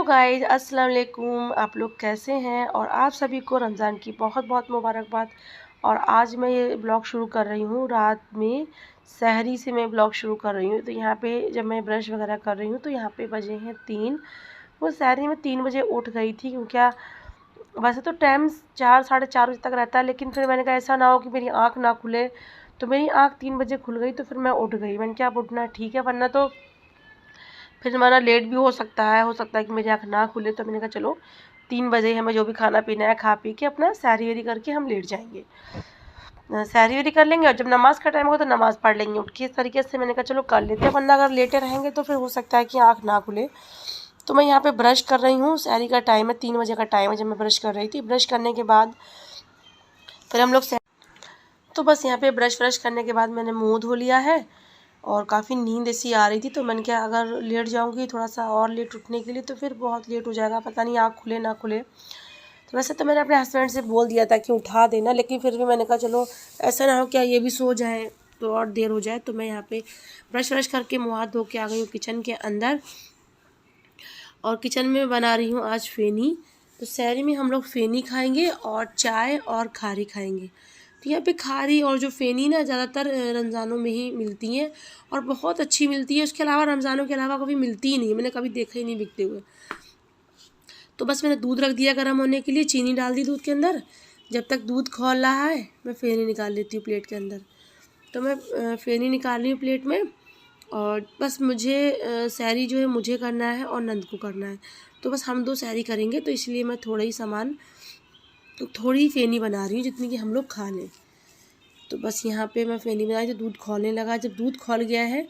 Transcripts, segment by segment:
Guys, अस्सलाम वालेकुम। आप लोग कैसे हैं? और आप सभी को रमज़ान की बहुत बहुत मुबारकबाद। और आज मैं ये ब्लॉग शुरू कर रही हूँ रात में सहरी से मैं ब्लॉग शुरू कर रही हूँ। तो यहाँ पे जब मैं ब्रश वगैरह कर रही हूँ तो यहाँ पे बजे हैं 3। वो सहरी में 3 बजे उठ गई थी, क्योंकि वैसे तो टाइम 4 साढ़े 4 बजे तक रहता है, लेकिन फिर मैंने कहा ऐसा ना हो कि मेरी आँख ना खुले। तो मेरी आँख 3 बजे खुल गई, तो फिर मैं उठ गई। मैंने क्या, अब उठना ठीक है, वरना तो फिर हमारा लेट भी हो सकता है कि मेरी आँख ना खुले। तो मैंने कहा चलो 3 बजे हमें जो भी खाना पीना है खा पी के अपना सैरी वैरी करके हम लेट जाएंगे, सैरी वैरी कर लेंगे और जब नमाज़ का टाइम होगा तो नमाज़ पढ़ लेंगे उठ के। इस तरीके से मैंने कहा चलो कर लेते हैं, वरना अगर लेटे रहेंगे तो फिर हो सकता है कि आँख ना खुले। तो मैं यहाँ पे ब्रश कर रही हूँ। सैरी का टाइम है, 3 बजे का टाइम है जब मैं ब्रश कर रही थी। ब्रश करने के बाद फिर हम लोग तो बस यहाँ पे ब्रश व्रश करने के बाद मैंने मुँह धो लिया है और काफ़ी नींद ऐसी आ रही थी। तो मैंने क्या, अगर लेट जाऊँगी थोड़ा सा और लेट उठने के लिए तो फिर बहुत लेट हो जाएगा, पता नहीं आँख खुले ना खुले। तो वैसे तो मैंने अपने हस्बैंड से बोल दिया था कि उठा देना, लेकिन फिर भी मैंने कहा चलो ऐसा ना हो क्या ये भी सो जाए तो और देर हो जाए। तो मैं यहाँ पे ब्रश व्रश करके मुँह हाथ धो के आ गई हूँ किचन के अंदर। और किचन में बना रही हूँ आज फेनी। तो सहरी में हम लोग फेनी खाएंगे और चाय और खारी खाएंगे। तो यहाँ पे खारी और जो फेनी ना ज़्यादातर रमज़ानों में ही मिलती हैं और बहुत अच्छी मिलती है। उसके अलावा रमज़ानों के अलावा कभी मिलती ही नहीं है, मैंने कभी देखा ही नहीं बिकते हुए। तो बस मैंने दूध रख दिया गर्म होने के लिए, चीनी डाल दी दूध के अंदर। जब तक दूध खौल रहा है मैं फेनी निकाल लेती हूँ प्लेट के अंदर। तो मैं फेनी निकाल रही हूँ प्लेट में। और बस मुझे सहरी जो है मुझे करना है और नंद को करना है। तो बस हम 2 सहरी करेंगे, तो इसलिए मैं थोड़ा ही सामान, तो थोड़ी ही फेनी बना रही हूँ जितनी कि हम लोग खा लें। तो बस यहाँ पे मैं फेनी बनाई तो दूध खौलने लगा। जब दूध खौल गया है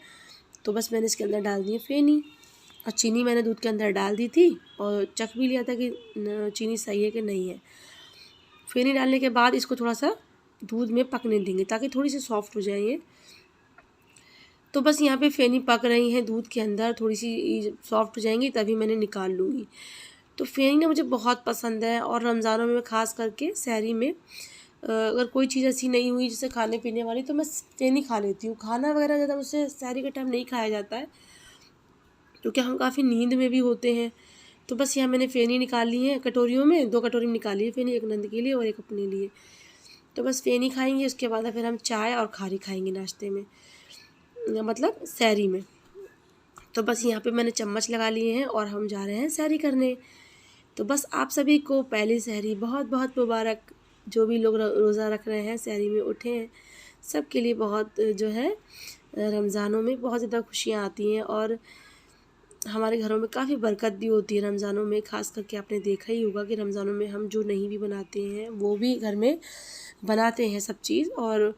तो बस मैंने इसके अंदर डाल दी फेनी और चीनी मैंने दूध के अंदर डाल दी थी और चख भी लिया था कि चीनी सही है कि नहीं है। फेनी डालने के बाद इसको थोड़ा सा दूध में पकने देंगे ताकि थोड़ी सी सॉफ्ट हो जाए ये। तो बस यहाँ पे फेनी पक रही है दूध के अंदर, थोड़ी सी सॉफ्ट हो जाएंगी तभी मैंने निकाल लूँगी। तो फेनी ना मुझे बहुत पसंद है और रमज़ानों में ख़ास करके सहरी में अगर कोई चीज़ ऐसी नहीं हुई जैसे खाने पीने वाली तो मैं फेनी खा लेती हूँ। खाना वगैरह ज़्यादा मुझसे सहरी के टाइम नहीं खाया जाता है क्योंकि हम काफ़ी नींद में भी होते हैं। तो बस यहाँ मैंने फेनी निकाल ली है कटोरियों में, 2 कटोरी में निकाली है फेनी, एक नंद के लिए और एक अपने लिए। तो बस फेनी खाएंगे, उसके बाद फिर हम चाय और खारी खाएंगे नाश्ते में, मतलब सहरी में। तो बस यहाँ पे मैंने चम्मच लगा लिए हैं और हम जा रहे हैं सहरी करने। तो बस आप सभी को पहली सहरी बहुत बहुत मुबारक। जो भी लोग रोज़ा रख रहे हैं, सहरी में उठे हैं, सब के लिए बहुत जो है रमज़ानों में बहुत ज़्यादा खुशियाँ आती हैं और हमारे घरों में काफ़ी बरकत भी होती है रमज़ानों में। ख़ास करके आपने देखा ही होगा कि रमज़ानों में हम जो नहीं भी बनाते हैं वो भी घर में बनाते हैं सब चीज़। और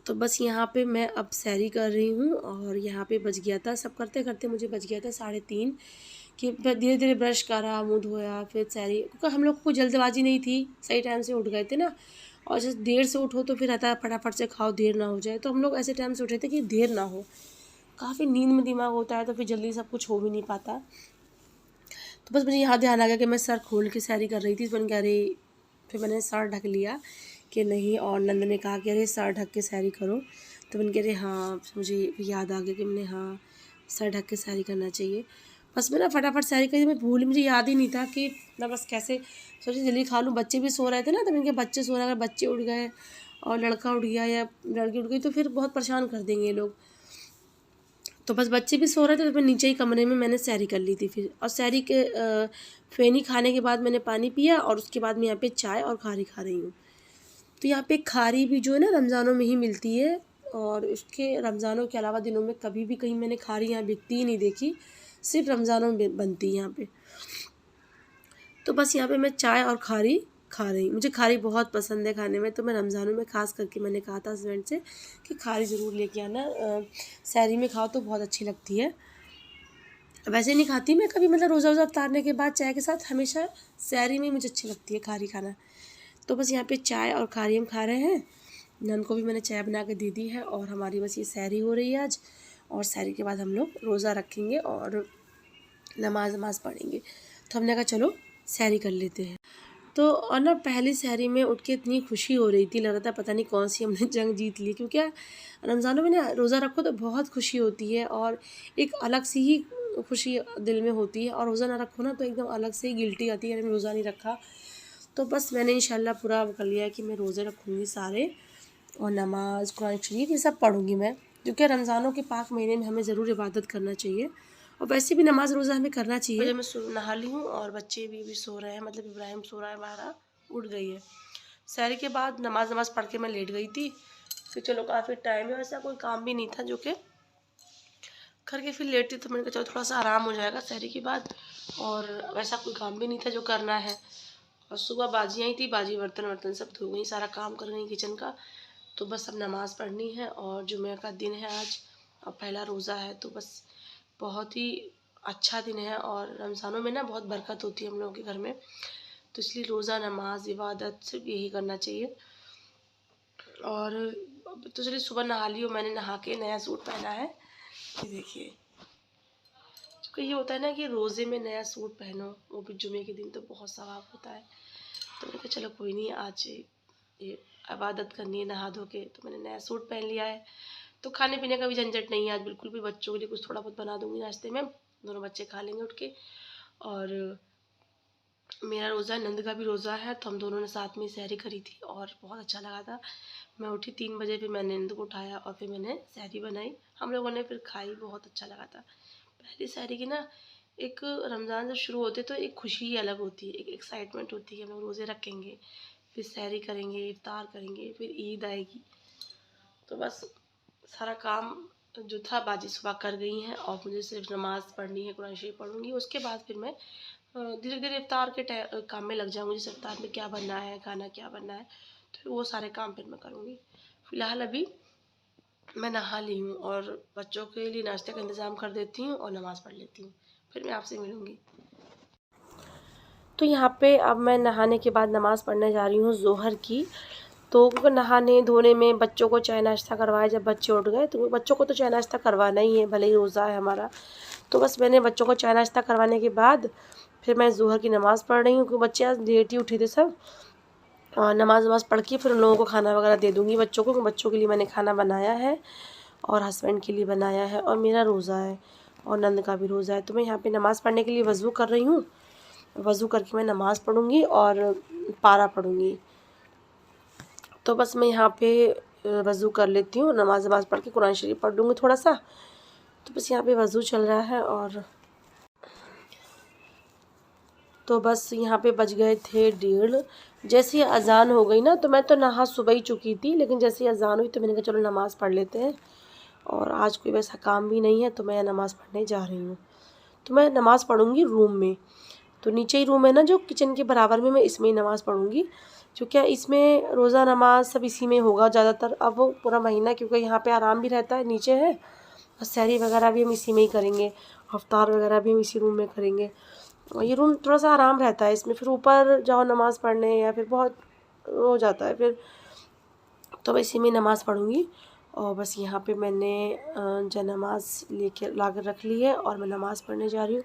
तो बस यहाँ पे मैं अब सहरी कर रही हूँ और यहाँ पे बज गया था, सब करते करते मुझे बज गया था 3:30 कि धीरे धीरे ब्रश करा, मुँह धोया, फिर सहरी, क्योंकि हम लोग को जल्दबाजी नहीं थी, सही टाइम से उठ गए थे ना। और जैसे देर से उठो तो फिर रहता है फटाफट से खाओ, देर ना हो जाए। तो हम लोग ऐसे टाइम से उठे थे कि देर ना हो, काफ़ी नींद में दिमाग होता है तो फिर जल्दी सब कुछ हो भी नहीं पाता। तो बस मुझे यहाँ ध्यान आ गया कि मैं सर खोल के सहरी कर रही थी, तो मैंने कहा अरे, फिर मैंने सर ढक लिया कि नहीं, और नंद ने कहा कि अरे सर ढक के सहरी करो। तो मैंने कह रहे हाँ, मुझे याद आ गया कि मैंने हाँ सर ढक के सहरी करना चाहिए। बस मैं ना फटाफट सहरी करी, मैं भूल, मुझे याद ही नहीं था कि मैं बस कैसे सोची जल्दी खा लूँ। बच्चे भी सो रहे थे ना, तो मैंने कहा बच्चे सो रहे हैं, अगर बच्चे उठ गए और लड़का उठ गया या लड़की उठ गई तो फिर बहुत परेशान कर देंगे ये लोग। तो बस बच्चे भी सो रहे थे तो फिर नीचे ही कमरे में मैंने सहरी कर ली थी फिर। और सहरी के फेनी खाने के बाद मैंने पानी पिया और उसके बाद मैं यहाँ पे चाय और खारी खा रही हूँ। तो यहाँ पे खारी भी जो है ना रमज़ानों में ही मिलती है और उसके रमज़ानों के अलावा दिनों में कभी भी कहीं मैंने खारी यहाँ बिकती ही नहीं देखी, सिर्फ रमज़ानों में बनती है यहाँ पे। तो बस यहाँ पे मैं चाय और खारी खा रही हूँ। मुझे खारी बहुत पसंद है खाने में, तो मैं रमज़ानों में ख़ास करके मैंने कहा था हस्बैंड से कि खारी ज़रूर लेके आना, सहरी में खाओ तो बहुत अच्छी लगती है। वैसे नहीं खाती मैं कभी, मतलब रोज़ा वोज़ा उतारने के बाद चाय के साथ हमेशा सहरी में मुझे अच्छी लगती है खारी खाना। तो बस यहाँ पे चाय और खारी हम खा रहे हैं। नन को भी मैंने चाय बना के दे दी है और हमारी बस ये सहरी हो रही है आज। और सहरी के बाद हम लोग रोज़ा रखेंगे और नमाज़ पढ़ेंगे। तो हमने कहा चलो सहरी कर लेते हैं। तो और ना पहली सहरी में उठ के इतनी खुशी हो रही थी, लग रहा था पता नहीं कौन सी हमने जंग जीत ली, क्योंकि रमज़ानों में ना रोज़ा रखो तो बहुत खुशी होती है और एक अलग सी ही खुशी दिल में होती है। और रोज़ा ना रखो ना तो एकदम अलग से ही गिल्टी आती है, मैंने रोज़ा नहीं रखा। तो बस मैंने इंशाल्लाह पूरा कर लिया है कि मैं रोज़े रखूँगी सारे, और नमाज़, कुरान शरीफ ये सब पढ़ूँगी मैं, क्योंकि रमज़ानों के पाक महीने में हमें ज़रूर इबादत करना चाहिए, और वैसे भी नमाज़ रोज़ा हमें करना चाहिए। मैं नहा ली हूँ और बच्चे भी सो रहे हैं, मतलब इब्राहिम सो रहा है, हमारा उठ गई है। सहरी के बाद नमाज़ पढ़ के मैं लेट गई थी कि चलो काफ़ी टाइम है, वैसा कोई काम भी नहीं था जो कि करके फिर लेटी, तो मैंने कहा चलो थोड़ा सा आराम हो जाएगा सहरी के बाद, और वैसा कोई काम भी नहीं था जो करना है। और सुबह बाजी आई थी, बाजी बर्तन वर्तन सब धो गई, सारा काम कर गई किचन का। तो बस अब नमाज़ पढ़नी है, और जुमे का दिन है आज, और पहला रोज़ा है, तो बस बहुत ही अच्छा दिन है। और रमज़ानों में ना बहुत बरकत होती है हम लोगों के घर में, तो इसलिए रोज़ा, नमाज, इबादत सिर्फ यही करना चाहिए। और तो चलिए सुबह नहा ली हूँ मैंने, नहा के नया सूट पहना है, ये देखिए। क्योंकि ये होता है ना कि रोज़े में नया सूट पहनो, वो भी जुमे के दिन, तो बहुत सवाब होता है। तो मैंने कहा चलो कोई नहीं, आज ये इबादत करनी है नहा धो के, तो मैंने नया सूट पहन लिया है। तो खाने पीने का भी झंझट नहीं है आज बिल्कुल भी, बच्चों के लिए कुछ थोड़ा बहुत बना दूँगी नाश्ते में, दोनों बच्चे खा लेंगे उठ के। और मेरा रोज़ा है, नंद का भी रोज़ा है, तो हम दोनों ने साथ में सहरी करी थी और बहुत अच्छा लगा था। मैं उठी 3 बजे, फिर मैंने नंद को उठाया और फिर मैंने सहरी बनाई, हम लोगों ने फिर खाई, बहुत अच्छा लगा था। पहली सहरी की ना, एक रमज़ान जब शुरू होते तो एक खुशी ही अलग होती है, एक एक्साइटमेंट होती है, हम लोग रोज़े रखेंगे, फिर सहरी करेंगे, इफ्तार करेंगे, फिर ईद आएगी। तो बस सारा काम जो था बाजी सुबह कर गई हैं, और मुझे सिर्फ नमाज़ पढ़नी है, कुरान शरीफ पढ़ूँगी, उसके बाद फिर मैं धीरे धीरे इफ्तार के काम में लग जाऊँगी, जैसे इफ्तार में क्या बनना है, खाना क्या बनना है, तो फिर वो सारे काम फिर मैं करूँगी। फ़िलहाल अभी मैं नहा ली हूँ, और बच्चों के लिए नाश्ते का इंतज़ाम कर देती हूँ और नमाज़ पढ़ लेती हूँ, फिर मैं आपसे मिलूँगी। तो यहाँ पे अब मैं नहाने के बाद नमाज़ पढ़ने जा रही हूँ ज़ोहर की। तो क्योंकि नहाने धोने में बच्चों को चाय नाश्ता करवाया, जब बच्चे उठ गए तो बच्चों को तो चाय नाश्ता करवाना ही है, भले ही रोज़ा है हमारा। तो बस मैंने बच्चों को चाय नाश्ता करवाने के बाद फिर मैं ज़ोहर की नमाज़ पढ़ रही हूँ, क्योंकि बच्चे आज लेट ही उठे थे सब। और नमाज़ पढ़ के फिर उन लोगों को खाना वगैरह दे दूँगी बच्चों को, क्योंकि बच्चों के लिए मैंने खाना बनाया है और हस्बैंड के लिए बनाया है, और मेरा रोज़ा है और नंद का भी रोज़ा है। तो मैं यहाँ पे नमाज़ पढ़ने के लिए वज़ू कर रही हूँ, वज़ू करके मैं नमाज़ पढ़ूँगी और पारा पढ़ूँगी। तो बस मैं यहाँ पे वज़ू कर लेती हूँ, नमाज़ पढ़ के कुरान शरीफ पढ़ लूँगी थोड़ा सा। तो बस यहाँ पे वज़ू चल रहा है, और तो बस यहाँ पे बज गए थे 1:30। जैसे ही अज़ान हो गई ना, तो मैं तो नहा सुबह ही चुकी थी, लेकिन जैसे ही अज़ान हुई तो मैंने कहा चलो नमाज़ पढ़ लेते हैं, और आज कोई वैसा काम भी नहीं है, तो मैं नमाज़ पढ़ने जा रही हूँ। तो मैं नमाज़ पढ़ूँगी रूम में, तो नीचे ही रूम है ना जो किचन के बराबर में, मैं इसमें ही नमाज़ पढ़ूँगी, क्योंकि इसमें रोज़ा नमाज सब इसी में होगा ज़्यादातर अब वो पूरा महीना, क्योंकि यहाँ पे आराम भी रहता है, नीचे है, और सहरी वगैरह भी हम इसी में ही करेंगे, इफ्तार वगैरह भी हम इसी रूम में करेंगे। और ये रूम थोड़ा सा आराम रहता है, इसमें फिर ऊपर जाओ नमाज़ पढ़ने या फिर बहुत हो जाता है फिर, तो मैं इसी में नमाज़ पढ़ूँगी। और बस यहाँ पे मैंने नमाज़ लेके ला कर रख ली है, और मैं नमाज़ पढ़ने जा रही हूँ।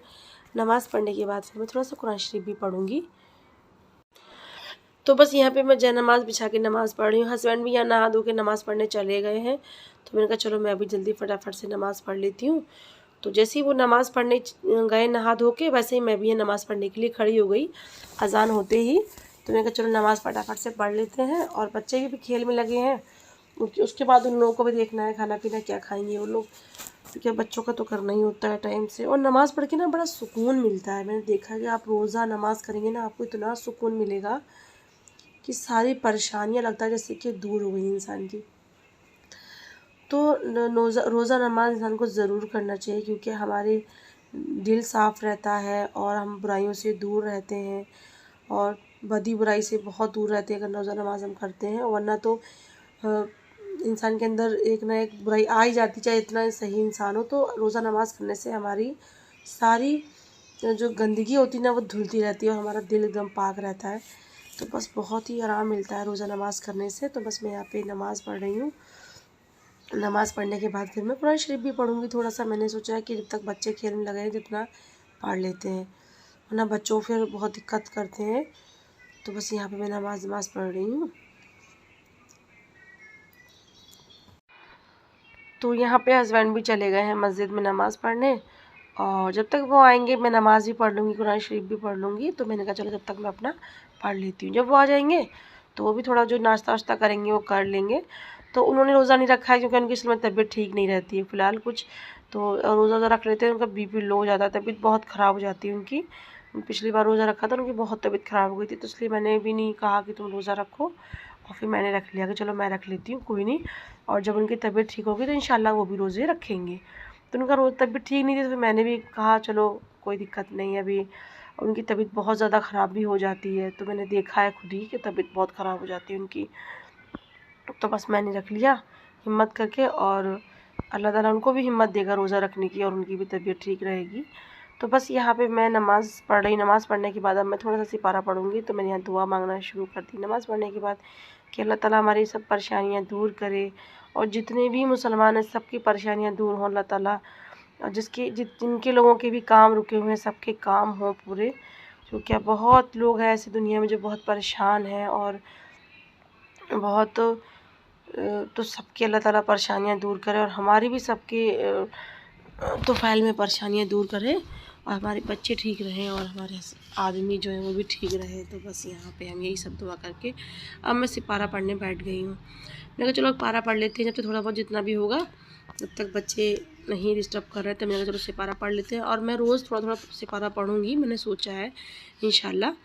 नमाज़ पढ़ने के बाद फिर मैं थोड़ा सा कुरान शरीफ भी पढ़ूँगी। तो बस यहाँ पे मैं नमाज़ बिछा के नमाज़ पढ़ रही हूँ। हस्बैंड भी यहाँ नहा धो के नमाज़ पढ़ने चले गए हैं, तो मैंने कहा चलो मैं अभी जल्दी फटाफट से नमाज़ पढ़ लेती हूँ। तो जैसे ही वो नमाज़ पढ़ने गए नहा धो के, वैसे ही मैं भी ये नमाज़ पढ़ने के लिए खड़ी हो गई अज़ान होते ही। तो मैंने कहा चलो नमाज़ फटाफट से पढ़ लेते हैं, और बच्चे भी खेल में लगे हैं, उसके बाद उन लोगों को भी देखना है खाना पीना क्या खाएंगे वो लोग, क्योंकि बच्चों का तो करना ही होता है टाइम से। और नमाज़ पढ़ के ना बड़ा सुकून मिलता है, मैंने देखा है कि आप रोज़ा नमाज़ करेंगे ना, आपको इतना सुकून मिलेगा कि सारी परेशानियाँ लगता है जैसे कि दूर हो गई इंसान की। तो रोज़ा नमाज इंसान को ज़रूर करना चाहिए, क्योंकि हमारे दिल साफ़ रहता है और हम बुराइयों से दूर रहते हैं, और बदी बुराई से बहुत दूर रहते हैं अगर रोज़ा नमाज हम करते हैं। वरना तो इंसान के अंदर एक ना एक बुराई आ ही जाती, चाहे इतना सही इंसान हो। तो रोज़ा नमाज करने से हमारी सारी जो गंदगी होती है ना, वो धुलती रहती है, और हमारा दिल एकदम पाक रहता है। तो बस बहुत ही आराम मिलता है रोज़ा नमाज करने से। तो बस मैं यहाँ पे नमाज़ पढ़ रही हूँ। नमाज़ पढ़ने के बाद फिर मैं कुरान शरीफ भी पढ़ूँगी थोड़ा सा। मैंने सोचा है कि जब तक बच्चे खेलने लगे हैं, जितना पढ़ लेते हैं, वरना बच्चों फिर बहुत दिक्कत करते हैं। तो बस यहाँ पे मैं नमाज पढ़ रही हूँ। तो यहाँ पे हस्बैंड भी चले गए हैं मस्जिद में नमाज़ पढ़ने, और जब तक वो आएंगे मैं नमाज़ भी पढ़ लूँगी, कुरान शरीफ भी पढ़ लूँगी। तो मैंने कहा चलो जब तक मैं अपना पढ़ लेती हूँ। जब वो आ जाएंगे तो वो भी थोड़ा जो नाश्ता वाश्ता करेंगे वो कर लेंगे। तो उन्होंने रोज़ा नहीं रखा है क्योंकि उनकी इस समय तबीयत ठीक नहीं रहती है फ़िलहाल कुछ। तो रोज़ा वोज़ा रख लेते हैं, उनका बीपी लो हो जाता है, तबीयत बहुत ख़राब हो जाती है उनकी। पिछली बार रोज़ा रखा था उनकी बहुत तबीयत ख़राब हो गई थी, तो इसलिए मैंने भी नहीं कहा कि तुम रोज़ा रखो, और फिर मैंने रख लिया कि चलो मैं रख लेती हूँ, कोई नहीं। और जब उनकी तबीयत ठीक होगी तो इंशाल्लाह वो भी रोज़े रखेंगे। तो उनका रोज़ तबीयत ठीक नहीं थी, तो फिर मैंने भी कहा चलो कोई दिक्कत नहीं है। अभी उनकी तबीयत बहुत ज़्यादा ख़राब भी हो जाती है, तो मैंने देखा है खुद ही कि तबीयत बहुत ख़राब हो जाती है उनकी। तो बस मैंने रख लिया हिम्मत करके, और अल्लाह ताला उनको भी हिम्मत देगा रोज़ा रखने की और उनकी भी तबीयत ठीक रहेगी। तो बस यहाँ पे मैं नमाज़ पढ़ रही, नमाज़ पढ़ने के बाद अब मैं थोड़ा सा सिपारा पढ़ूँगी। तो मैंने यहाँ दुआ मांगना शुरू कर दी नमाज़ पढ़ने के बाद कि अल्लाह ताला हमारी सब परेशानियाँ दूर करे, और जितने भी मुसलमान हैं सबकी परेशानियाँ दूर हों अल्लाह ताला, और जिनके लोगों के भी काम रुके हुए हैं सबके काम हों पूरे। क्योंकि अब बहुत लोग हैं ऐसी दुनिया में जो बहुत परेशान हैं, और बहुत तो सबकी अल्लाह ताला परेशानियाँ दूर करे, और हमारी भी सबके तोफ़ैल में परेशानियाँ दूर करे, और हमारे बच्चे ठीक रहें, और हमारे आदमी जो है वो भी ठीक रहे। तो बस यहाँ पे हम यही सब दुआ करके अब मैं सिपारा पढ़ने बैठ गई हूँ। मैंने कहा चलो पारा पढ़ लेते हैं, जब तक थोड़ा बहुत जितना भी होगा, जब तक बच्चे नहीं डिस्टर्ब कर रहे थे। मैंने कहा चलो सिपारा पढ़ लेते हैं, और मैं रोज़ थोड़ा थोड़ा सिपारा पढ़ूँगी, मैंने सोचा है इंशाल्लाह।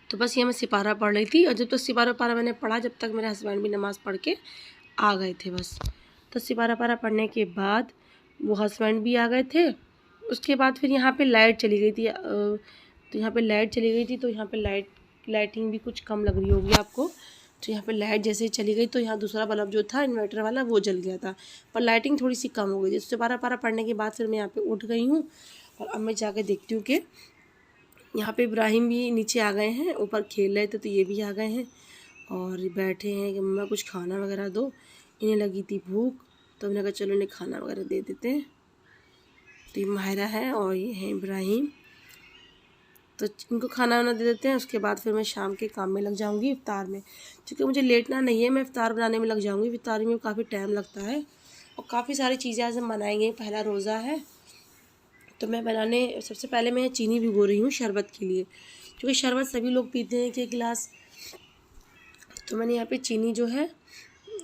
तो बस ये मैं सिपारा पढ़ रही थी, और जब तक सिपारा पारा मैंने पढ़ा, जब तक मेरे हस्बैंड भी नमाज़ पढ़ के आ गए थे बस। तो सिपारा पारा पढ़ने के बाद वो हस्बैंड भी आ गए थे। उसके बाद फिर यहाँ पे लाइट चली गई थी, तो यहाँ पे लाइट चली गई थी, तो यहाँ पे लाइटिंग भी कुछ कम लग रही होगी आपको। तो यहाँ पे लाइट जैसे ही चली गई तो यहाँ दूसरा बल्ब जो था इन्वर्टर वाला वो जल गया था, पर लाइटिंग थोड़ी सी कम हो गई थी। सिपारा पारा पढ़ने के बाद फिर मैं यहाँ पे उठ गई हूँ, और अब मैं जाके देखती हूँ कि यहाँ पे इब्राहिम भी नीचे आ गए हैं, ऊपर खेल रहे थे तो ये भी आ गए हैं और बैठे हैं कि मम्मा कुछ खाना वगैरह दो। इन्हें लगी थी भूख, तो हमने कहा चलो इन्हें खाना वगैरह दे देते हैं। तो ये माहिरा है और ये है इब्राहिम, तो इनको खाना वाना दे देते हैं। उसके बाद फिर मैं शाम के काम में लग जाऊंगी इफ्तार में, क्योंकि मुझे लेटना नहीं है, मैं इफ्तार बनाने में लग जाऊंगी। इफ्तारी में काफ़ी टाइम लगता है और काफ़ी सारी चीज़ें आज हम बनाएंगे, पहला रोज़ा है। तो मैं बनाने सबसे पहले मैं चीनी भिगो रही हूँ शरबत के लिए, क्योंकि शरबत सभी लोग पीते हैं 1-1 गिलास। तो मैंने यहाँ पे चीनी जो है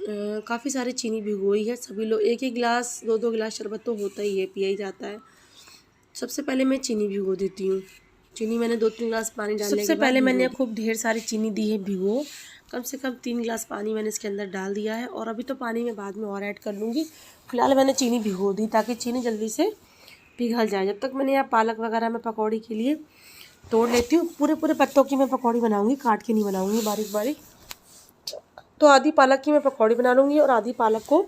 काफ़ी सारी चीनी भिगोई है। सभी लोग 1-1 गिलास 2-2 गिलास शरबत तो होता ही है, पिया ही जाता है। सबसे पहले मैं चीनी भिगो देती हूँ। चीनी मैंने 2-3 गिलास पानी डालने के बाद सबसे पहले मैंने खूब ढेर सारी चीनी दी है भिगो, कम से कम 3 गिलास पानी मैंने इसके अंदर डाल दिया है। और अभी तो पानी मैं बाद में और ऐड कर लूँगी, फिलहाल मैंने चीनी भिगो दी ताकि चीनी जल्दी से पिघल जाए। जब तक मैंने यहाँ पालक वगैरह मैं पकौड़ी के लिए तोड़ लेती हूँ। पूरे पूरे पत्तों की मैं पकौड़ी बनाऊँगी, काट के नहीं बनाऊँगी बारीक बारीक। तो आधी पालक की मैं पकौड़ी बना लूँगी और आधी पालक को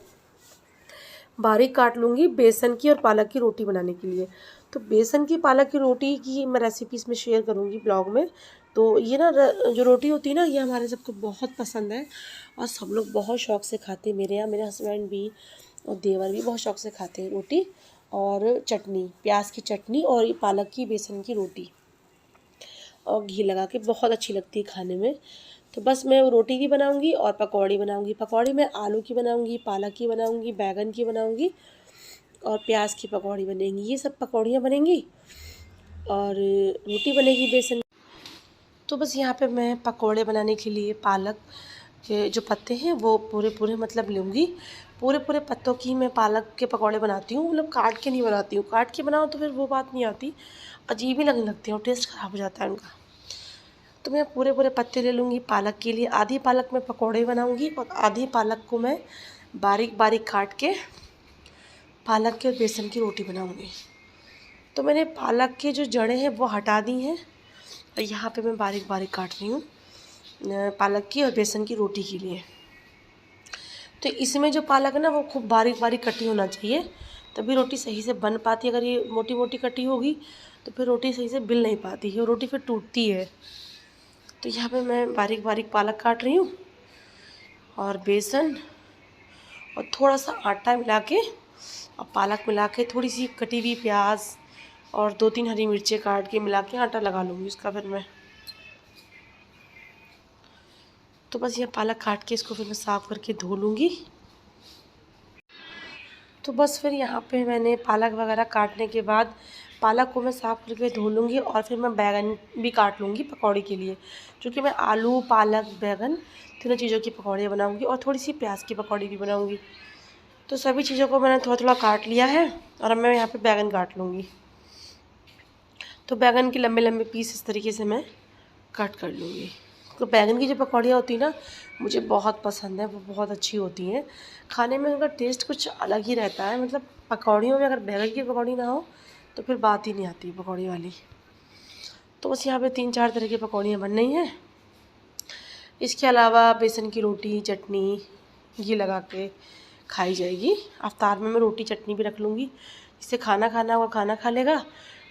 बारीक काट लूँगी बेसन की और पालक की रोटी बनाने के लिए। तो बेसन की पालक की रोटी की मैं रेसिपी इसमें शेयर करूँगी ब्लॉग में। तो ये ना जो रोटी होती है ना, ये हमारे सबको बहुत पसंद है और सब लोग बहुत शौक़ से खाते हैं। मेरे यहाँ मेरे हस्बैंड भी और देवर भी बहुत शौक़ से खाते हैं रोटी और चटनी, प्याज की चटनी और ये पालक की बेसन की रोटी और घी लगा के बहुत अच्छी लगती है खाने में। तो बस मैं वो रोटी की बनाऊंगी और पकौड़ी बनाऊंगी। पकौड़ी मैं आलू की बनाऊंगी, पालक की बनाऊंगी, बैगन की बनाऊंगी और प्याज की पकौड़ी बनेंगी। ये सब पकौड़ियाँ बनेंगी और रोटी बनेगी बेसन। तो बस यहाँ पे मैं पकौड़े बनाने के लिए पालक के जो पत्ते हैं वो पूरे पूरे मतलब लूँगी। पूरे पूरे पत्तों की मैं पालक के पकौड़े बनाती हूँ, मतलब काट के नहीं बनाती हूँ। काट के बनाओ तो फिर वो बात नहीं आती, अजीब ही लगने लगती है और टेस्ट ख़राब हो जाता है उनका। तो मैं पूरे पूरे पत्ते ले लूँगी पालक के लिए। आधी पालक में पकौड़े बनाऊँगी और आधी पालक को मैं बारीक बारीक काट के पालक के और बेसन की रोटी बनाऊँगी। तो मैंने पालक के जो जड़ें हैं वो हटा दी हैं और यहाँ पे मैं बारीक बारीक काट रही हूँ पालक की और बेसन की रोटी के लिए। तो इसमें जो पालक है ना वो खूब बारीक बारीक कटी होना चाहिए, तभी रोटी सही से बन पाती है। अगर ये मोटी मोटी कटी होगी तो फिर रोटी सही से बिल नहीं पाती है, रोटी फिर टूटती है। तो यहाँ पे मैं बारीक बारीक पालक काट रही हूँ और बेसन और थोड़ा सा आटा मिला के और पालक मिला के थोड़ी सी कटी हुई प्याज और 2-3 हरी मिर्चें काट के मिला के आटा लगा लूँगी उसका फिर मैं। तो बस ये पालक काट के इसको फिर मैं साफ़ करके धो लूँगी। तो बस फिर यहाँ पे मैंने पालक वगैरह काटने के बाद पालक को मैं साफ़ करके धो लूँगी और फिर मैं बैंगन भी काट लूँगी पकौड़ी के लिए, क्योंकि मैं आलू पालक बैंगन तीनों चीज़ों की पकौड़ियाँ बनाऊँगी और थोड़ी सी प्याज की पकौड़ी भी बनाऊँगी। तो सभी चीज़ों को मैंने थोड़ा थोड़ा काट लिया है और अब मैं यहाँ पे बैंगन काट लूँगी। तो बैंगन के लंबे लंबे पीस इस तरीके से मैं कट कर लूँगी। तो बैंगन की जो पकौड़ियाँ होती हैं ना, मुझे बहुत पसंद है, वो बहुत अच्छी होती हैं। खाने में उनका टेस्ट कुछ अलग ही रहता है, मतलब पकौड़ियों में अगर बैंगन की पकौड़ी ना हो तो फिर बात ही नहीं आती पकौड़ी वाली। तो बस यहाँ पे 3-4 तरह की पकौड़ियाँ बन रही हैं। इसके अलावा बेसन की रोटी चटनी घी लगा के खाई जाएगी। अफ्तार में मैं रोटी चटनी भी रख लूँगी, जिससे खाना खाना होगा खाना खा लेगा।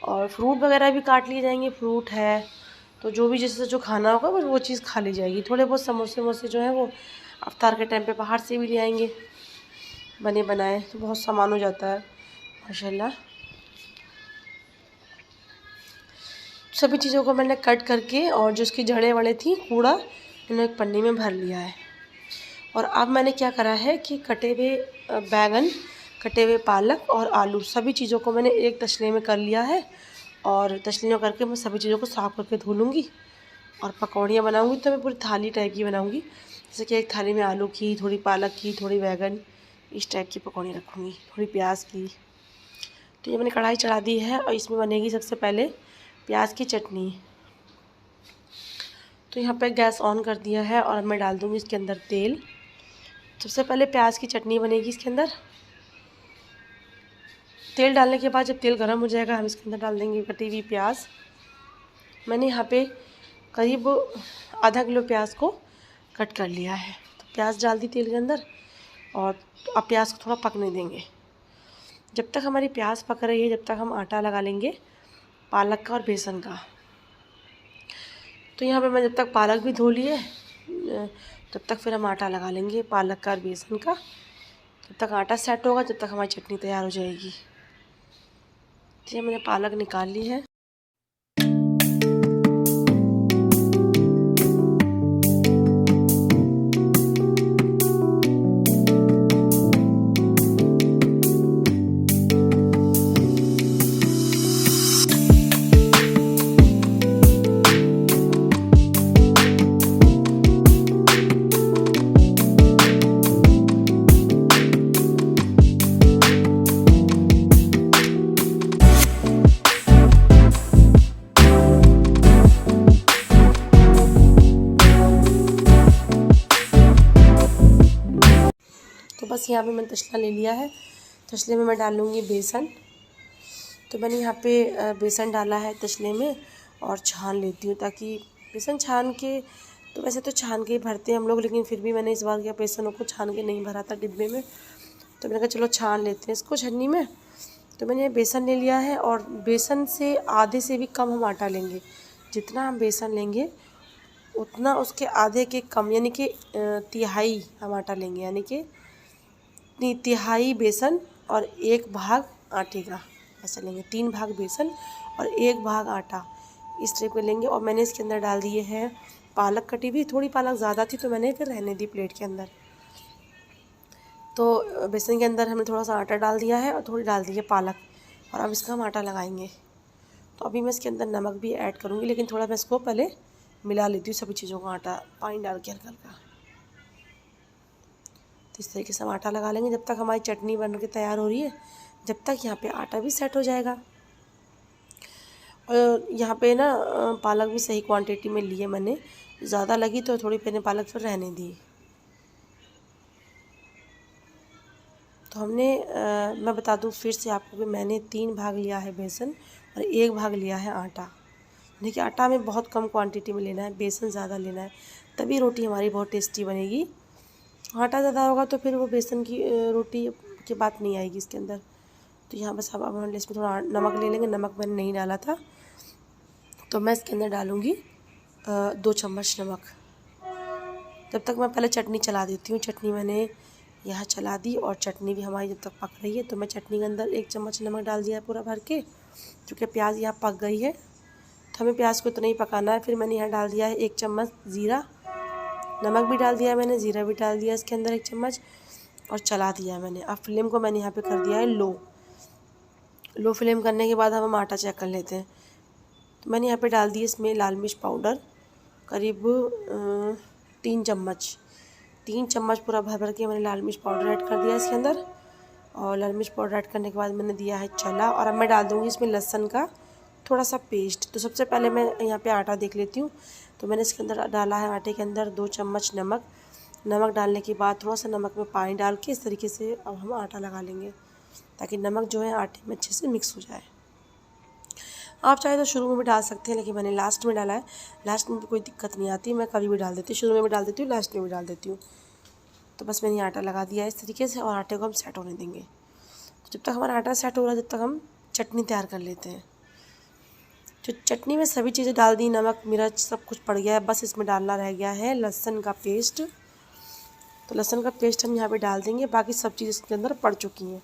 और फ्रूट वगैरह भी काट लिए जाएंगे, फ्रूट है तो जो भी जैसे जो खाना होगा बस वो चीज़ खा ली जाएगी। थोड़े बहुत समोसे वमोसे जो है वो अफ्तार के टाइम पे बाहर से भी ले आएंगे बने बनाए, तो बहुत सामान हो जाता है माशाल्लाह। सभी चीज़ों को मैंने कट करके और जो उसकी जड़ें वड़े थी कूड़ा मैंने एक पन्नी में भर लिया है। और अब मैंने क्या करा है कि कटे हुए बैंगन, कटे हुए पालक और आलू सभी चीज़ों को मैंने एक तसले में कर लिया है। और तसले में करके मैं सभी चीज़ों को साफ़ करके धो लूँगी और पकौड़ियाँ बनाऊँगी तो मैं पूरी थाली टाइप की बनाऊँगी। जैसे कि एक थाली में आलू की, थोड़ी पालक की, थोड़ी बैंगन, इस टाइप की पकौड़ी रखूँगी, थोड़ी प्याज की। तो ये मैंने कढ़ाई चढ़ा दी है और इसमें बनेगी सबसे पहले प्याज की चटनी। तो यहाँ पे गैस ऑन कर दिया है और अब मैं डाल दूँगी इसके अंदर तेल। सबसे पहले प्याज की चटनी बनेगी इसके अंदर। तेल डालने के बाद जब तेल गर्म हो जाएगा हम इसके अंदर डाल देंगे कटी हुई प्याज। मैंने यहाँ पे करीब आधा किलो प्याज को कट कर लिया है। तो प्याज डाल दी तेल के अंदर और अब प्याज को थोड़ा पकने देंगे। जब तक हमारी प्याज पक रही है जब तक हम आटा लगा लेंगे पालक का और बेसन का। तो यहाँ पे मैं जब तक पालक भी धो लिए तब तक फिर हम आटा लगा लेंगे पालक का और बेसन का। जब तक आटा सेट होगा जब तक हमारी चटनी तैयार हो जाएगी। तो ये मैंने पालक निकाल ली है। तो बस यहाँ पे मैंने तसला ले लिया है। तसले में मैं डाल लूँगी बेसन। तो मैंने यहाँ पे बेसन डाला है तसले में और छान लेती हूँ, ताकि बेसन छान के, तो वैसे तो छान के ही भरते हैं हम लोग, लेकिन फिर भी मैंने इस बार क्या बेसनों को छान के नहीं भरा था डिब्बे में। तो मैंने कहा चलो छान लेते हैं इसको छन्नी में। तो मैंने बेसन ले लिया है और बेसन से आधे से भी कम हम आटा लेंगे। जितना हम बेसन लेंगे उतना उसके आधे के कम, यानी कि तिहाई हम आटा लेंगे, यानी कि तिहाई बेसन और 1 भाग आटे का ऐसा लेंगे। 3 भाग बेसन और 1 भाग आटा इस टाइप के लेंगे। और मैंने इसके अंदर डाल दिए हैं पालक कटी हुई। थोड़ी पालक ज़्यादा थी तो मैंने फिर रहने दी प्लेट के अंदर। तो बेसन के अंदर हमने थोड़ा सा आटा डाल दिया है और थोड़ी डाल दी है पालक और अब इसका हम आटा लगाएंगे। तो अभी मैं इसके अंदर नमक भी ऐड करूँगी, लेकिन थोड़ा मैं इसको पहले मिला लेती हूँ सभी चीज़ों का आटा पानी डाल के हल्का हल्का। तो इस तरीके से हम आटा लगा लेंगे जब तक हमारी चटनी बन के तैयार हो रही है, जब तक यहाँ पे आटा भी सेट हो जाएगा। और यहाँ पे ना पालक भी सही क्वांटिटी में ली है मैंने, ज़्यादा लगी तो थोड़ी मैंने पालक फिर रहने दी। तो हमने मैं बता दूँ फिर से आपको कि मैंने 3 भाग लिया है बेसन और 1 भाग लिया है आटा। देखिए आटा हमें बहुत कम क्वांटिटी में लेना है, बेसन ज़्यादा लेना है, तभी रोटी हमारी बहुत टेस्टी बनेगी। आटा ज़्यादा होगा तो फिर वो बेसन की रोटी की बात नहीं आएगी इसके अंदर। तो यहाँ बस अब इसमें थोड़ा नमक ले लेंगे। नमक मैंने नहीं डाला था तो मैं इसके अंदर डालूँगी 2 चम्मच नमक। जब तक मैं पहले चटनी चला देती हूँ। चटनी मैंने यहाँ चला दी और चटनी भी हमारी जब तक पक रही है तो मैं चटनी के अंदर 1 चम्मच नमक डाल दिया पूरा भर के, क्योंकि प्याज यहाँ पक गई है तो हमें प्याज को इतना ही पकाना है। फिर मैंने यहाँ डाल दिया है 1 चम्मच ज़ीरा, नमक भी डाल दिया है मैंने, ज़ीरा भी डाल दिया इसके अंदर 1 चम्मच। और चला दिया है मैंने। अब फ्लेम को मैंने यहाँ पे कर दिया है लो फ्लेम करने के बाद अब हम आटा चेक कर लेते हैं। तो मैंने यहाँ पे डाल दी इसमें लाल मिर्च पाउडर करीब 3 चम्मच पूरा भर भर के मैंने लाल मिर्च पाउडर ऐड कर दिया इसके अंदर। और लाल मिर्च पाउडर ऐड करने के बाद मैंने दिया है चला, और अब मैं डाल दूँगी इसमें लहसुन का थोड़ा सा पेस्ट। तो सबसे पहले मैं यहाँ पे आटा देख लेती हूँ। तो मैंने इसके अंदर डाला है आटे के अंदर 2 चम्मच नमक डालने के बाद थोड़ा सा नमक में पानी डाल के इस तरीके से अब हम आटा लगा लेंगे, ताकि नमक जो है आटे में अच्छे से मिक्स हो जाए। आप चाहे तो शुरू में भी डाल सकते हैं, लेकिन मैंने लास्ट में डाला है। लास्ट में भी कोई दिक्कत नहीं आती, मैं कभी भी डाल देती हूँ, शुरू में भी डाल देती हूँ, लास्ट में भी डाल देती हूँ। तो बस मैंने आटा लगा दिया है इस तरीके से, और आटे को हम सेट होने देंगे। तो जब तक हमारा आटा सेट हो रहा है तब तक हम चटनी तैयार कर लेते हैं। जो चटनी में सभी चीज़ें डाल दी, नमक मिर्च सब कुछ पड़ गया है, बस इसमें डालना रह गया है लहसुन का पेस्ट। तो लहसुन का पेस्ट हम यहाँ पे डाल देंगे, बाकी सब चीज़ इसके अंदर पड़ चुकी हैं।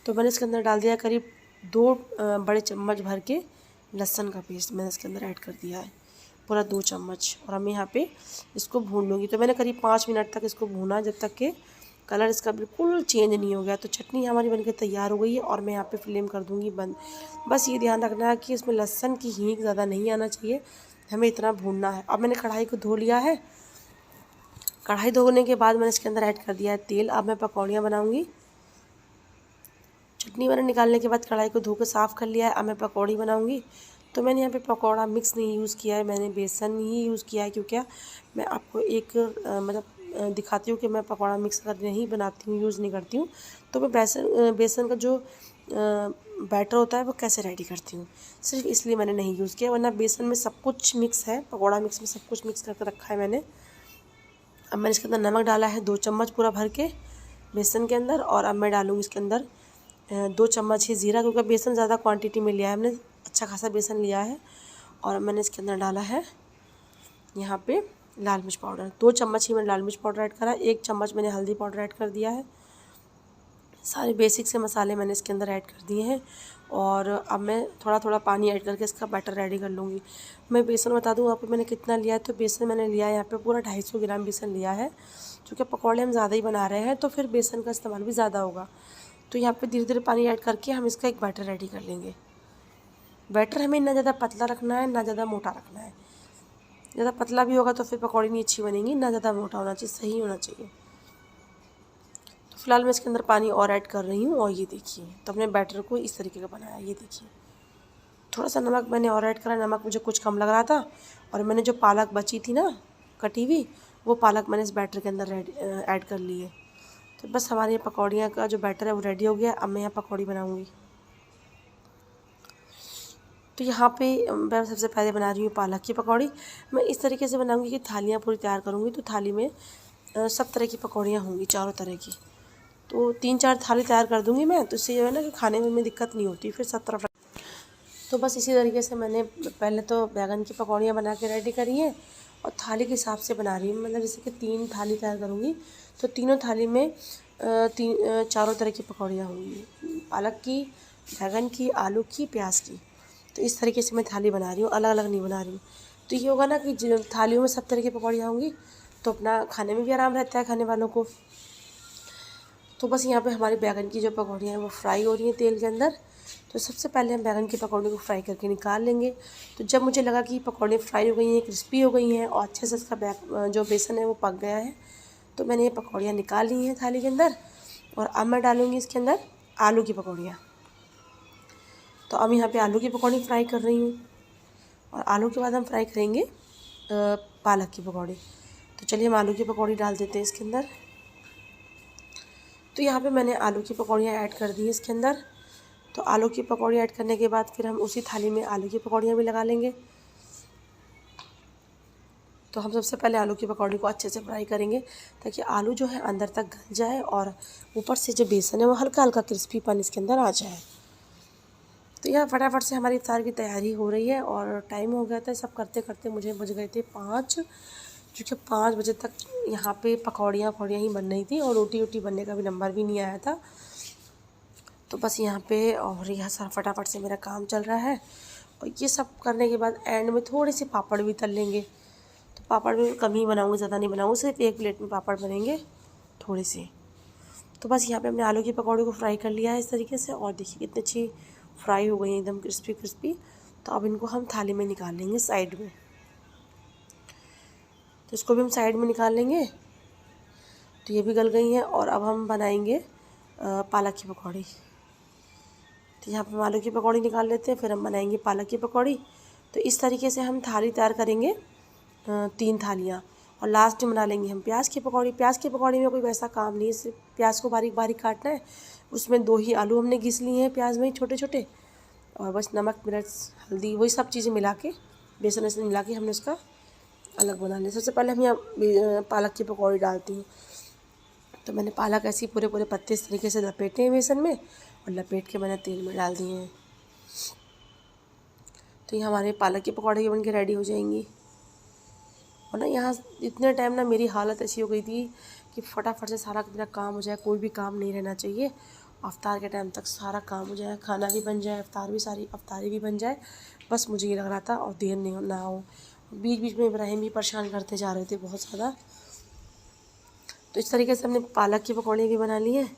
तो मैंने इसके अंदर डाल दिया करीब 2 बड़े चम्मच भर के लहसुन का पेस्ट मैंने इसके अंदर ऐड कर दिया है, पूरा 2 चम्मच। और हम यहाँ पे इसको भून लूँगी। तो मैंने करीब 5 मिनट तक इसको भूना, जब तक कि कलर इसका बिल्कुल चेंज नहीं हो गया। तो चटनी हमारी बनके तैयार हो गई है, और मैं यहाँ पे फ्लेम कर दूँगी बंद। बस ये ध्यान रखना है कि इसमें लहसुन की हींग ज़्यादा नहीं आना चाहिए, हमें इतना भूनना है। अब मैंने कढ़ाई को धो लिया है। कढ़ाई धोने के बाद मैंने इसके अंदर ऐड कर दिया है तेल। अब मैं पकौड़ियाँ बनाऊँगी। चटनी मैंने निकालने के बाद कढ़ाई को धो के साफ़ कर लिया है। अब मैं पकौड़ी बनाऊँगी। तो मैंने यहाँ पे पकौड़ा मिक्स नहीं यूज़ किया है, मैंने बेसन ही यूज़ किया है, क्योंकि मैं आपको एक दिखाती हूँ कि मैं पकौड़ा मिक्स कर नहीं बनाती हूँ, यूज़ नहीं करती हूँ। तो मैं बेसन का जो बैटर होता है वो कैसे रेडी करती हूँ, सिर्फ इसलिए मैंने नहीं यूज़ किया, वरना बेसन में सब कुछ मिक्स है, पकौड़ा मिक्स में सब कुछ मिक्स करके रखा है मैंने। अब मैंने इसके अंदर नमक डाला है 2 चम्मच पूरा भर के बेसन के अंदर। और अब मैं डालूँगी इसके अंदर 2 चम्मच ही ज़ीरा, क्योंकि बेसन ज़्यादा क्वांटिटी में लिया है हमने, अच्छा खासा बेसन लिया है। और अब मैंने इसके अंदर डाला है यहाँ पे लाल मिर्च पाउडर, 2 चम्मच ही मैंने लाल मिर्च पाउडर ऐड करा, 1 चम्मच मैंने हल्दी पाउडर ऐड कर दिया है। सारे बेसिक से मसाले मैंने इसके अंदर ऐड कर दिए हैं। और अब मैं थोड़ा थोड़ा पानी ऐड करके इसका बैटर रेडी कर लूँगी। मैं बेसन बता दूँ आप मैंने कितना लिया है। तो बेसन मैंने लिया है यहाँ पे पूरा 250 ग्राम बेसन लिया है, क्योंकि पकौड़े हम ज़्यादा ही बना रहे हैं, तो फिर बेसन का इस्तेमाल भी ज़्यादा होगा। तो यहाँ पे धीरे धीरे पानी ऐड करके हम इसका एक बैटर रेडी कर लेंगे। बैटर हमें ना ज़्यादा पतला रखना है, ना ज़्यादा मोटा रखना है। ज़्यादा पतला भी होगा तो फिर पकौड़ी नहीं अच्छी बनेंगी, ना ज़्यादा मोटा होना चाहिए, सही होना चाहिए। तो फिलहाल मैं इसके अंदर पानी और ऐड कर रही हूँ। और ये देखिए, तो अपने बैटर को इस तरीके का बनाया, ये देखिए। थोड़ा सा नमक मैंने और ऐड करा, नमक मुझे कुछ कम लग रहा था। और मैंने जो पालक बची थी ना कटी हुई, वो पालक मैंने इस बैटर के अंदर ऐड कर ली है। तो बस हमारी पकौड़ियाँ का जो बैटर है वो रेडी हो गया। अब मैं यहाँ पकौड़ी बनाऊँगी। तो यहाँ पे मैं सबसे पहले बना रही हूँ पालक की पकौड़ी। मैं इस तरीके से बनाऊँगी कि थालियाँ पूरी तैयार करूँगी, तो थाली में सब तरह की पकौड़ियाँ होंगी, चारों तरह की। तो 3-4 थाली तैयार कर दूँगी मैं, तो इससे जो है ना कि खाने में दिक्कत नहीं होती फिर सब तरफ। तो बस इसी तरीके से मैंने पहले तो बैंगन की पकौड़ियाँ बना के रेडी करी हैं, और थाली के हिसाब से बना रही हूँ। मतलब जैसे कि 3 थाली तैयार करूँगी, तो तीनों थाली में चारों तरह की पकौड़ियाँ होंगी, पालक की, बैंगन की, आलू की, प्याज की। तो इस तरीके से मैं थाली बना रही हूँ, अलग अलग नहीं बना रही हूँ। तो ये होगा ना कि थालियों में सब तरह की पकौड़ियाँ होंगी, तो अपना खाने में भी आराम रहता है खाने वालों को। तो बस यहाँ पे हमारी बैंगन की जो पकौड़ियाँ हैं वो फ्राई हो रही हैं तेल के अंदर। तो सबसे पहले हम बैंगन की पकौड़े को फ्राई करके निकाल लेंगे। तो जब मुझे लगा कि पकौड़े फ्राई हो गई हैं, क्रिस्पी हो गई हैं, और अच्छे से इसका जो बेसन है वो पक गया है, तो मैंने ये पकौड़ियाँ निकाल ली हैं थाली के अंदर। और अब मैं डालूँगी इसके अंदर आलू की पकौड़ियाँ। तो अब यहाँ पे आलू की पकौड़ी फ्राई कर रही हूँ, और आलू के बाद हम फ्राई करेंगे पालक की पकौड़ी। तो चलिए हम आलू की पकौड़ी डाल देते हैं इसके अंदर। तो यहाँ पे मैंने आलू की पकौड़ियाँ ऐड कर दी हैं इसके अंदर। तो आलू की पकौड़ी ऐड करने के बाद फिर हम उसी थाली में आलू की पकौड़ियाँ भी लगा लेंगे। तो हम सबसे पहले आलू की पकौड़ी को अच्छे से फ्राई करेंगे, ताकि आलू जो है अंदर तक गल जाए, और ऊपर से जो बेसन है वो हल्का हल्का क्रिस्पीपन इसके अंदर आ जाए। तो यहाँ फटाफट से हमारी इफ्तार की तैयारी हो रही है, और टाइम हो गया था। सब करते करते मुझे बज गए थे 5, क्योंकि 5 बजे तक यहाँ पे पकौड़ियाँ ही बन रही थी, और रोटी बनने का भी नंबर भी नहीं आया था। तो बस यहाँ पे और यह सब फटाफट से मेरा काम चल रहा है। और ये सब करने के बाद एंड में थोड़े से पापड़ भी तल लेंगे। तो पापड़ भी कम ही बनाऊँगी, ज़्यादा नहीं बनाऊँगी, सिर्फ 1 प्लेट में पापड़ बनेंगे थोड़े से। तो बस यहाँ पे हमने आलू की पकौड़े को फ्राई कर लिया है इस तरीके से, और देखिए कितनी अच्छी फ्राई हो गई है, एकदम क्रिस्पी क्रिस्पी। तो अब इनको हम थाली में निकाल लेंगे साइड में। तो इसको भी हम साइड में निकाल लेंगे। तो ये भी गल गई हैं, और अब हम बनाएंगे पालक की पकौड़ी। तो यहाँ पर हम आलू की पकौड़ी निकाल लेते हैं, फिर हम बनाएंगे पालक की पकौड़ी। तो इस तरीके से हम थाली तैयार करेंगे, 3 थालियाँ, और लास्ट में बना लेंगे हम प्याज की पकौड़ी। प्याज की पकौड़ी में कोई वैसा काम नहीं है, सिर्फ प्याज को बारीक बारीक काटना है। उसमें 2 ही आलू हमने घिस लिए हैं प्याज में ही छोटे छोटे, और बस नमक मिर्च हल्दी वही सब चीज़ें मिला के, बेसन वेसन मिला के हमने उसका अलग बना लिया। सबसे पहले हम यहाँ पालक की पकौड़ी डालती हूँ। तो मैंने पालक ऐसे ही पूरे पूरे पत्ते इस तरीके से लपेटे हैं बेसन में, और लपेट के मैंने तेल में डाल दिए हैं। तो ये हमारे पालक की पकौड़े बन के रेडी हो जाएंगी। और ना यहाँ इतने टाइम ना मेरी हालत ऐसी हो गई थी कि फटाफट से सारा मेरा काम हो जाए, कोई भी काम नहीं रहना चाहिए। अफ्तार के टाइम तक सारा काम हो जाए, खाना भी बन जाए, अफ्तारी भी बन जाए, बस मुझे ये लग रहा था, और देर नहीं ना हो। बीच बीच में इब्राहिम भी परेशान करते जा रहे थे बहुत ज़्यादा। तो इस तरीके से हमने पालक की पकौड़े भी बना ली हैं,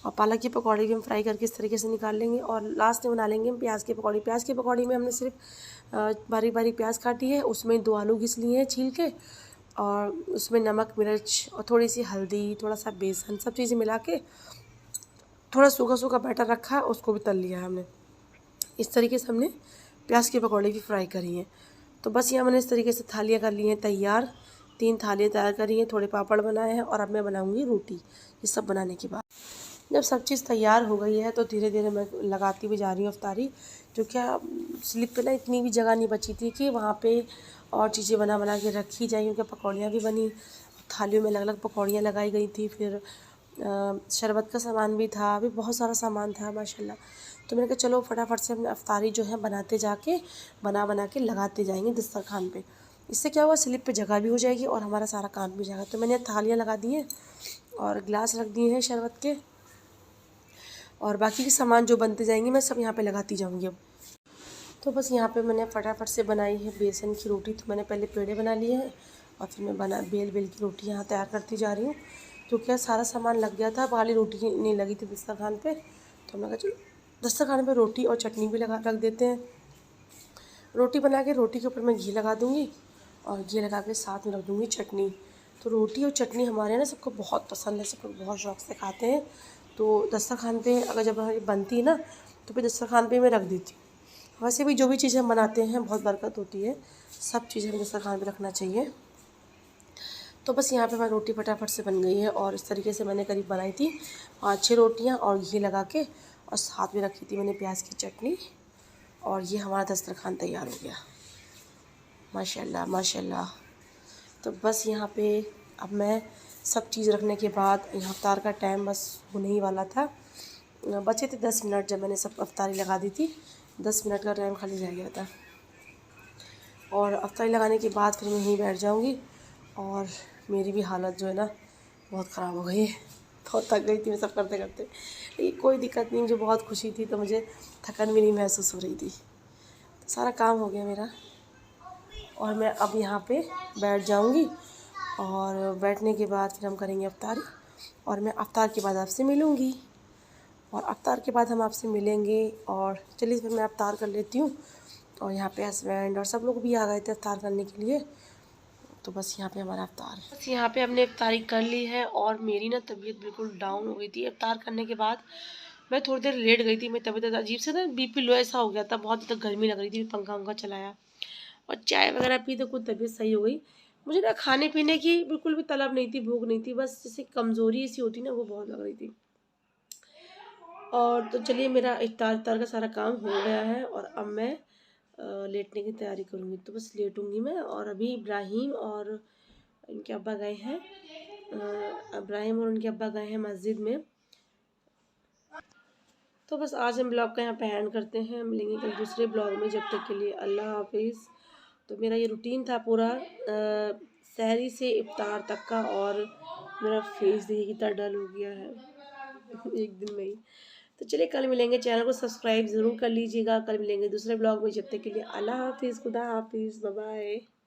और पालक की पकौड़ी भी हम फ्राई करके इस तरीके से निकाल लेंगे। और लास्ट में बना लेंगे हम प्याज की पकौड़ी। प्याज की पकौड़ी में हमने सिर्फ बारीक बारीक प्याज काटी है, उसमें 2 आलू घिस लिए हैं छील के, और उसमें नमक मिर्च और थोड़ी सी हल्दी, थोड़ा सा बेसन, सब चीज़ें मिला के थोड़ा सूखा सूखा बैटर रखा है, उसको भी तल लिया है हमने। इस तरीके से हमने प्याज की पकौड़ी भी फ्राई करी हैं। तो बस यहाँ मैंने इस तरीके से थालियाँ कर ली हैं तैयार, 3 थालियाँ तैयार करी हैं, थोड़े पापड़ बनाए हैं, और अब मैं बनाऊँगी रोटी। ये सब बनाने के बाद जब सब चीज़ तैयार हो गई है, तो धीरे धीरे मैं लगाती भी जा रही हूँ अफ्तारी। जो क्या स्लिप पे ना इतनी भी जगह नहीं बची थी कि वहाँ पे और चीज़ें बना बना के रखी जाए, क्योंकि पकौड़ियाँ भी बनी, थालियों में अलग अलग पकौड़ियाँ लगाई गई थी, फिर शरबत का सामान भी था, अभी बहुत सारा सामान था माशाल्लाह। तो मैंने कहा चलो फटाफट से हम अफ्तारी जो है बनाते जाके बना बना के लगाते जाएंगे दस्तरखान पे। इससे क्या हुआ, स्लिप पे जगह भी हो जाएगी और हमारा सारा काम भी हो जाएगा। तो मैंने थालियाँ लगा दी हैं और गिलास रख दिए हैं शरबत के, और बाकी के सामान जो बनते जाएंगे मैं सब यहाँ पे लगाती जाऊँगी अब। तो बस यहाँ पे मैंने फटाफट से बनाई है बेसन की रोटी। तो मैंने पहले पेड़े बना लिए हैं, और फिर मैं बेल की रोटी यहाँ तैयार करती जा रही हूँ। तो क्या सारा सामान लग गया था, वाली रोटी नहीं लगी थी दस्तरखान पे। तो हमने कहा चलो दस्तरखान पे रोटी और चटनी भी लगा रख देते हैं। रोटी बना के रोटी के ऊपर मैं घी लगा दूँगी, और घी लगा के साथ में रख दूँगी चटनी। तो रोटी और चटनी हमारे यहाँ ना सबको बहुत पसंद है, सब लोग बहुत शौक़ से खाते हैं। तो दस्तरखान पे अगर जब हमारी बनती है ना, तो फिर दस्तरखान पे मैं रख देती हूँ। वैसे भी जो भी चीज़ें हम बनाते हैं बहुत बरकत होती है, सब चीज़ें हमें दस्तरखान पे रखना चाहिए। तो बस यहाँ पे हमारी रोटी फटाफट से बन गई है, और इस तरीके से मैंने करीब बनाई थी 5-6 रोटियाँ, और घी लगा के, और साथ में रखी थी मैंने प्याज की चटनी। और ये हमारा दस्तरखान तैयार हो गया, माशाल्लाह माशाल्लाह। तो बस यहाँ पे अब मैं सब चीज़ रखने के बाद यहाँ अफ्तार का टाइम बस होने ही वाला था। बचे थे 10 मिनट, जब मैंने सब अफ्तारी लगा दी थी 10 मिनट का टाइम खाली रह गया था। और अफ्तारी लगाने के बाद फिर मैं यहीं बैठ जाऊँगी, और मेरी भी हालत जो है ना बहुत ख़राब हो गई है, बहुत थक गई थी मैं सब करते करते। लेकिन कोई दिक्कत नहीं, मुझे बहुत खुशी थी, तो मुझे थकन भी नहीं महसूस हो रही थी। तो सारा काम हो गया मेरा, और मैं अब यहाँ पे बैठ जाऊँगी, और बैठने के बाद फिर हम करेंगे अफ्तारी, और मैं अफ्तार के बाद आपसे मिलूँगी। और अफ्तार के बाद हम आपसे मिलेंगे। और चलिए फिर मैं अफ्तार कर लेती हूँ। और यहाँ पे हस्बैंड और सब लोग भी आ गए थे अफ्तार करने के लिए। तो बस यहाँ पे हमारा अफ्तार, बस यहाँ पे हमने अफ्तारी कर ली है। और मेरी ना तबीयत बिल्कुल डाउन हो गई थी अफ्तार करने के बाद। मैं थोड़ी देर लेट गई थी, मेरी तबीयत अजीब से ना बीपी लो ऐसा हो गया था, बहुत ज़्यादा गर्मी लग रही थी, पंखा वंखा चलाया और चाय वगैरह पी, तो कुछ तबीयत सही हो गई। मुझे ना खाने पीने की बिल्कुल भी तलब नहीं थी, भूख नहीं थी, बस जैसे कमज़ोरी सी होती ना, वो बहुत लग रही थी। और तो चलिए मेरा इफ्तार का सारा काम हो गया है, और अब मैं लेटने की तैयारी करूँगी। तो बस लेटूँगी मैं। और अभी इब्राहिम और इनके अब्बा गए हैं, इब्राहिम और उनके अब्बा गए हैं मस्जिद में। तो बस आज हम ब्लॉग का यहाँ पे एंड करते हैं, मिलेंगे कल दूसरे ब्लॉग में। जब तक के लिए अल्लाह हाफिज़। तो मेरा ये रूटीन था पूरा सहरी से इफ्तार तक का, और मेरा फेस देखिए कितना डल हो गया है एक दिन में ही। तो चलिए कल मिलेंगे, चैनल को सब्सक्राइब ज़रूर कर लीजिएगा। कल मिलेंगे दूसरे ब्लॉग में, जब तक के लिए अल्लाह हाफिज़, खुदा हाफिज़, बाय बाय।